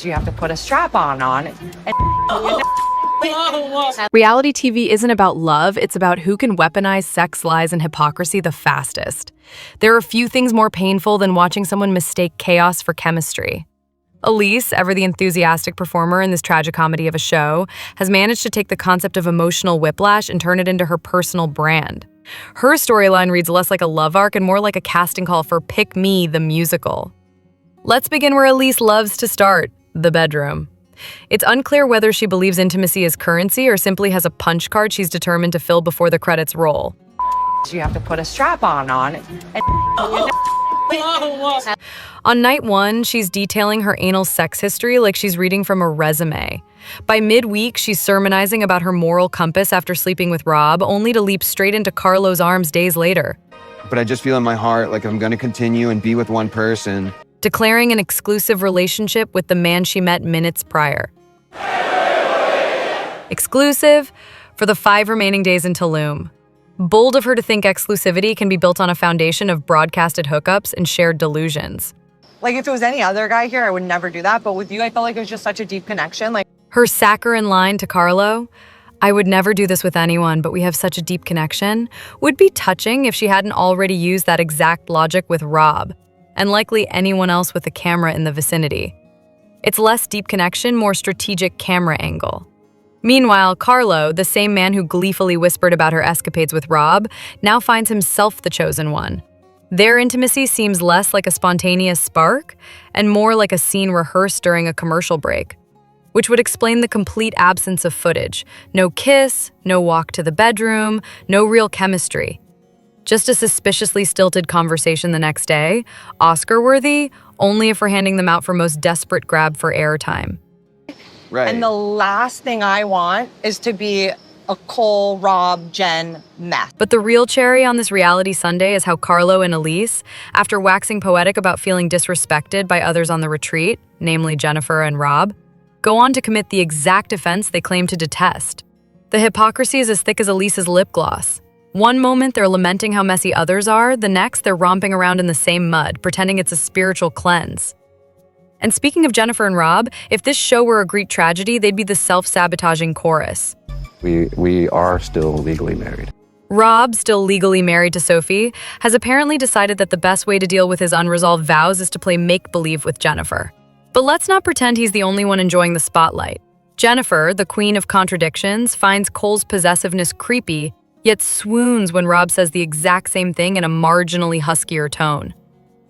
you have to put a strap on and Reality TV isn't about love, it's about who can weaponize sex, lies, and hypocrisy the fastest. There are few things more painful than watching someone mistake chaos for chemistry. Elise, ever the enthusiastic performer in this tragicomedy of a show, has managed to take the concept of emotional whiplash and turn it into her personal brand. Her storyline reads less like a love arc and more like a casting call for Pick Me, the musical. Let's begin where Elise loves to start, the bedroom. It's unclear whether she believes intimacy is currency or simply has a punch card she's determined to fill before the credits roll. you have to put a strap on and On night one, she's detailing her anal sex history like she's reading from a resume. By midweek, she's sermonizing about her moral compass after sleeping with Rob, only to leap straight into Carlo's arms days later. But I just feel in my heart like I'm gonna continue and be with one person. Declaring an exclusive relationship with the man she met minutes prior. Exclusive for the 5 remaining days in Tulum. Bold of her to think exclusivity can be built on a foundation of broadcasted hookups and shared delusions. like if it was any other guy here, I would never do that. But with you, I felt like it was just such a deep connection. Like Her saccharine line to Carlo, "I would never do this with anyone, but we have such a deep connection," would be touching if she hadn't already used that exact logic with Rob, and likely anyone else with a camera in the vicinity. It's less deep connection, more strategic camera angle. Meanwhile, Carlo, the same man who gleefully whispered about her escapades with Rob, now finds himself the chosen one. Their intimacy seems less like a spontaneous spark and more like a scene rehearsed during a commercial break, which would explain the complete absence of footage. No kiss, no walk to the bedroom, no real chemistry. Just a suspiciously stilted conversation the next day, Oscar-worthy, only if we're handing them out for most desperate grab for airtime. Right. And the last thing I want is to be a Cole, Rob, Jen mess. But the real cherry on this reality Sunday is how Carlo and Elise, after waxing poetic about feeling disrespected by others on the retreat, namely Jennifer and Rob, go on to commit the exact offense they claim to detest. The hypocrisy is as thick as Elise's lip gloss. One moment they're lamenting how messy others are, the next they're romping around in the same mud, pretending it's a spiritual cleanse. And speaking of Jennifer and Rob, if this show were a Greek tragedy, they'd be the self-sabotaging chorus. We are still legally married. Rob, still legally married to Sophie, has apparently decided that the best way to deal with his unresolved vows is to play make-believe with Jennifer. But let's not pretend he's the only one enjoying the spotlight. Jennifer, the queen of contradictions, finds Cole's possessiveness creepy, yet swoons when Rob says the exact same thing in a marginally huskier tone.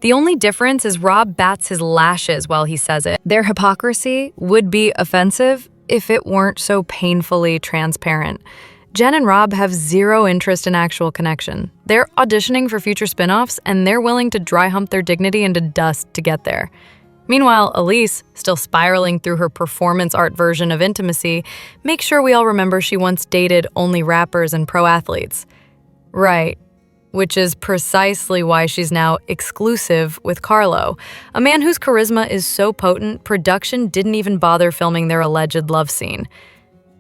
The only difference is Rob bats his lashes while he says it. Their hypocrisy would be offensive if it weren't so painfully transparent. Jen and Rob have zero interest in actual connection. They're auditioning for future spin-offs, and they're willing to dry hump their dignity into dust to get there. Meanwhile, Elise, still spiraling through her performance art version of intimacy, makes sure we all remember she once dated only rappers and pro athletes. Right. Which is precisely why she's now exclusive with Carlo, a man whose charisma is so potent, production didn't even bother filming their alleged love scene.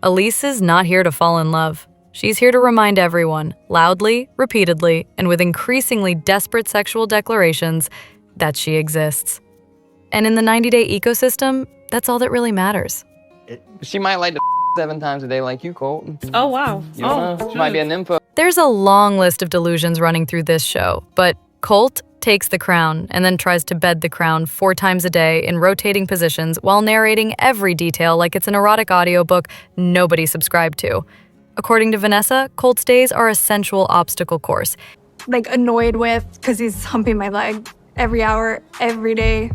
Elise is not here to fall in love. She's here to remind everyone, loudly, repeatedly, and with increasingly desperate sexual declarations, that she exists. And in the 90-day ecosystem, that's all that really matters. She might like to 7 times a day like you, Colt. Oh, wow. You know, she might be an nympho. There's a long list of delusions running through this show, but Colt takes the crown and then tries to bed the crown 4 times a day in rotating positions while narrating every detail like it's an erotic audiobook nobody subscribed to. According to Vanessa, Colt's days are a sensual obstacle course. Like annoyed with because he's humping my leg every hour, every day,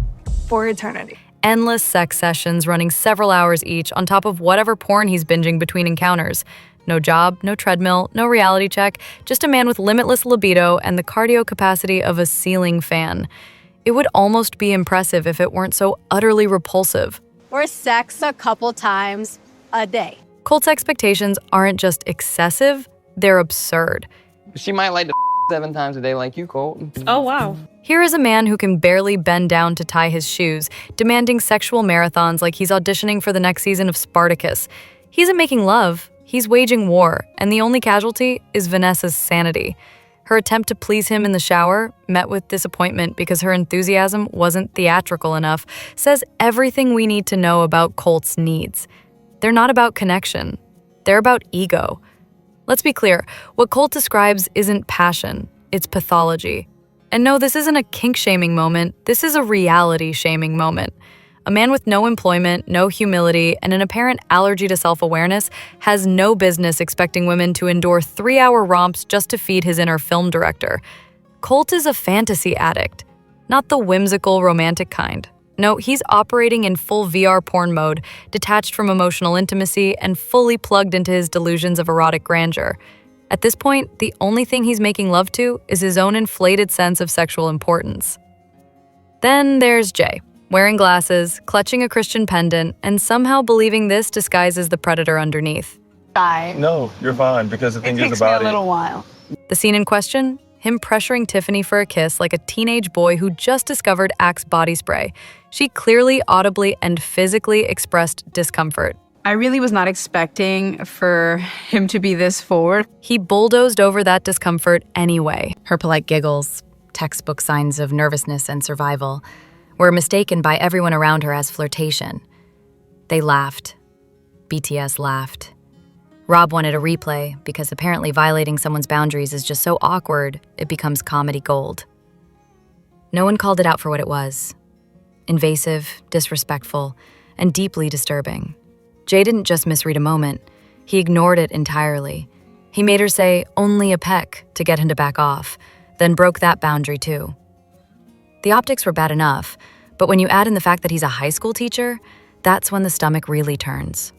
for eternity. Endless sex sessions running several hours each on top of whatever porn he's binging between encounters. No job, no treadmill, no reality check, just a man with limitless libido and the cardio capacity of a ceiling fan. It would almost be impressive if it weren't so utterly repulsive. Or sex a couple times a day. Colt's expectations aren't just excessive, they're absurd. She might like to 7 times a day like you, Colt. Oh, wow. Here is a man who can barely bend down to tie his shoes, demanding sexual marathons like he's auditioning for the next season of Spartacus. He isn't making love, he's waging war, and the only casualty is Vanessa's sanity. Her attempt to please him in the shower, met with disappointment because her enthusiasm wasn't theatrical enough, says everything we need to know about Colt's needs. They're not about connection. They're about ego. Let's be clear, what Colt describes isn't passion, it's pathology. And no, this isn't a kink-shaming moment, this is a reality-shaming moment. A man with no employment, no humility, and an apparent allergy to self-awareness has no business expecting women to endure 3-hour romps just to feed his inner film director. Colt is a fantasy addict, not the whimsical, romantic kind. No, he's operating in full VR porn mode, detached from emotional intimacy and fully plugged into his delusions of erotic grandeur. At this point, the only thing he's making love to is his own inflated sense of sexual importance. Then there's Jay, wearing glasses, clutching a Christian pendant, and somehow believing this disguises the predator underneath. No, you're fine, because the thing is about it. while. The scene in question? Him pressuring Tiffany for a kiss like a teenage boy who just discovered Axe body spray. She clearly, audibly, and physically expressed discomfort. I really was not expecting for him to be this forward. He bulldozed over that discomfort anyway. Her polite giggles, textbook signs of nervousness and survival, were mistaken by everyone around her as flirtation. They laughed. BTS laughed. Rob wanted a replay because apparently violating someone's boundaries is just so awkward, it becomes comedy gold. No one called it out for what it was. Invasive, disrespectful, and deeply disturbing. Jay didn't just misread a moment, he ignored it entirely. He made her say, "only a peck," to get him to back off, then broke that boundary too. The optics were bad enough, but when you add in the fact that he's a high school teacher, that's when the stomach really turns.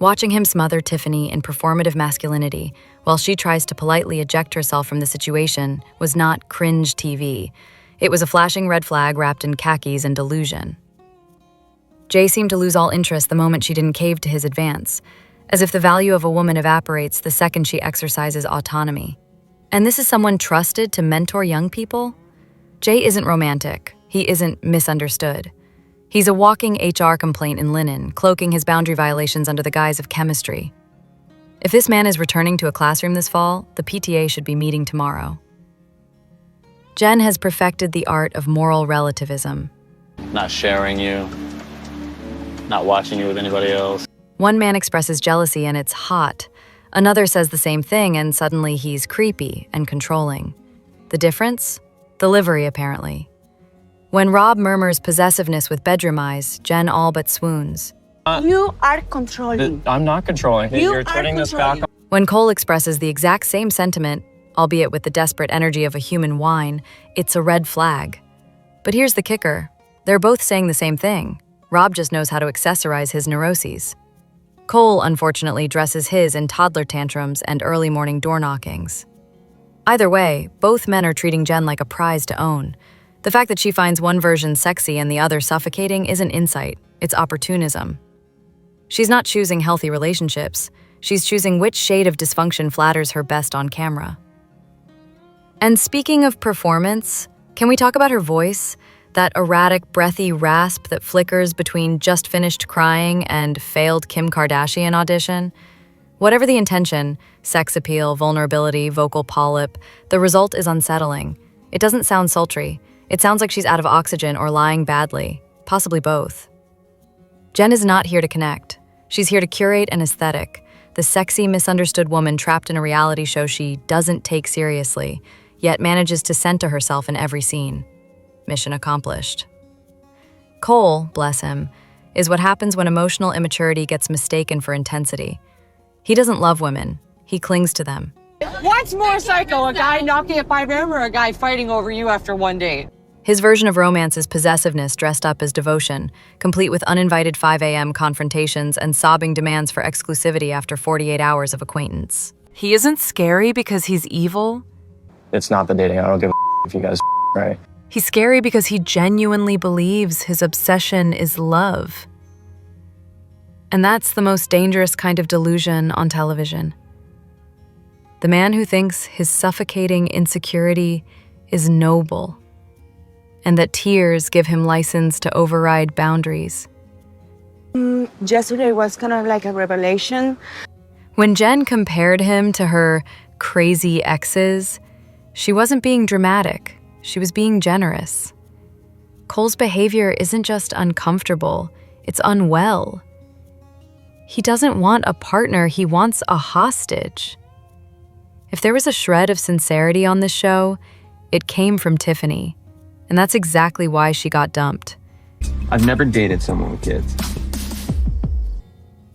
Watching him smother Tiffany in performative masculinity while she tries to politely eject herself from the situation was not cringe TV. It was a flashing red flag wrapped in khakis and delusion. Jay seemed to lose all interest the moment she didn't cave to his advance, as if the value of a woman evaporates the second she exercises autonomy. And this is someone trusted to mentor young people? Jay isn't romantic. He isn't misunderstood. He's a walking HR complaint in linen, cloaking his boundary violations under the guise of chemistry. If this man is returning to a classroom this fall, the PTA should be meeting tomorrow. Jen has perfected the art of moral relativism. Not sharing you, not watching you with anybody else. One man expresses jealousy and it's hot. Another says the same thing and suddenly he's creepy and controlling. The difference? The livery, apparently. When Rob murmurs possessiveness with bedroom eyes, Jen all but swoons. You are controlling. I'm not controlling. You're turning this back on. When Cole expresses the exact same sentiment, albeit with the desperate energy of a human whine, it's a red flag. But here's the kicker. They're both saying the same thing. Rob just knows how to accessorize his neuroses. Cole, unfortunately, dresses his in toddler tantrums and early morning door knockings. Either way, both men are treating Jen like a prize to own. The fact that she finds one version sexy and the other suffocating isn't insight, it's opportunism. She's not choosing healthy relationships, she's choosing which shade of dysfunction flatters her best on camera. And speaking of performance, can we talk about her voice? That erratic, breathy rasp that flickers between just finished crying and failed Kim Kardashian audition? Whatever the intention, sex appeal, vulnerability, vocal polyp, the result is unsettling. It doesn't sound sultry. It sounds like she's out of oxygen or lying badly, possibly both. Jen is not here to connect. She's here to curate an aesthetic, the sexy, misunderstood woman trapped in a reality show she doesn't take seriously, yet manages to center herself in every scene. Mission accomplished. Cole, bless him, is what happens when emotional immaturity gets mistaken for intensity. He doesn't love women, he clings to them. What's more psycho, a guy knocking at 5 a.m. or a guy fighting over you after one date? His version of romance is possessiveness dressed up as devotion, complete with uninvited 5 a.m. confrontations and sobbing demands for exclusivity after 48 hours of acquaintance. He isn't scary because he's evil. It's not the dating. I don't give a if you guys right. He's scary because he genuinely believes his obsession is love. And that's the most dangerous kind of delusion on television. The man who thinks his suffocating insecurity is noble, and that tears give him license to override boundaries. Yesterday was kind of like a revelation. When Jen compared him to her crazy exes, She wasn't being dramatic, she was being generous. Cole's behavior isn't just uncomfortable, it's unwell. He doesn't want a partner, he wants a hostage. If there was a shred of sincerity on this show, it came from Tiffany, and that's exactly why she got dumped. I've never dated someone with kids.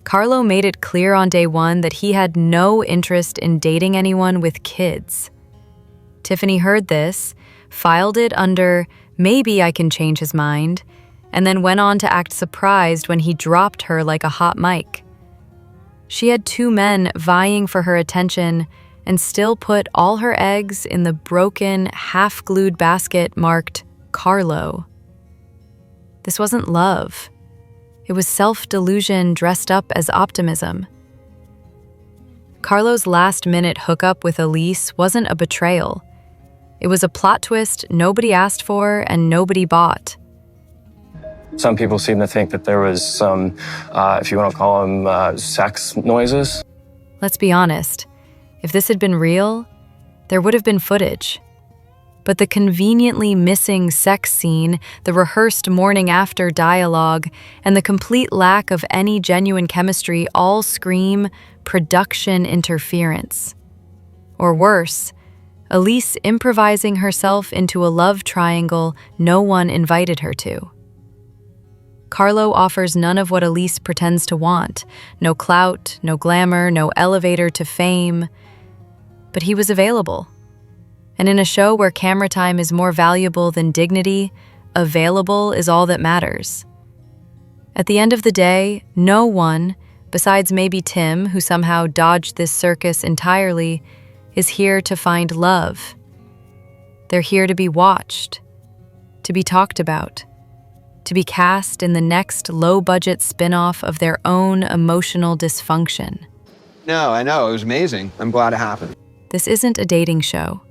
Carlo made it clear on day one that he had no interest in dating anyone with kids. Tiffany heard this, filed it under "maybe I can change his mind," and then went on to act surprised when he dropped her like a hot mic. She had 2 men vying for her attention and still put all her eggs in the broken, half-glued basket marked Carlo. This wasn't love. It was self-delusion dressed up as optimism. Carlo's last-minute hookup with Elise wasn't a betrayal. It was a plot twist nobody asked for and nobody bought. Some people seem to think that there was some, if you want to call them, sex noises. Let's be honest. If this had been real, there would have been footage. But the conveniently missing sex scene, the rehearsed morning after dialogue, and the complete lack of any genuine chemistry all scream production interference. Or worse, Elise improvising herself into a love triangle no one invited her to. Carlo offers none of what Elise pretends to want. No clout, no glamour, no elevator to fame. But he was available. And in a show where camera time is more valuable than dignity, available is all that matters. At the end of the day, no one, besides maybe Tim, who somehow dodged this circus entirely, is here to find love. They're here to be watched, to be talked about, to be cast in the next low-budget spin-off of their own emotional dysfunction. No, I know, it was amazing. I'm glad it happened. This isn't a dating show.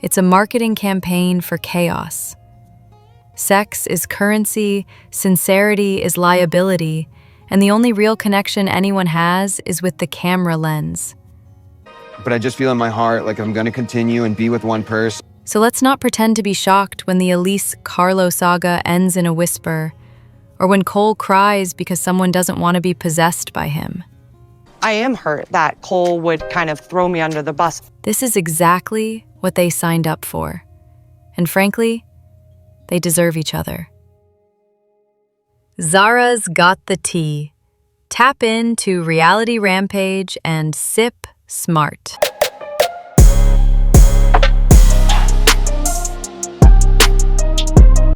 It's a marketing campaign for chaos. Sex is currency, sincerity is liability, and the only real connection anyone has is with the camera lens. But I just feel in my heart like I'm gonna continue and be with one person. So let's not pretend to be shocked when the Elise-Carlo saga ends in a whisper, or when Cole cries because someone doesn't want to be possessed by him. I am hurt that Cole would kind of throw me under the bus. This is exactly what they signed up for. And frankly, they deserve each other. Zara's got the tea. Tap into Reality Rampage and sip smart.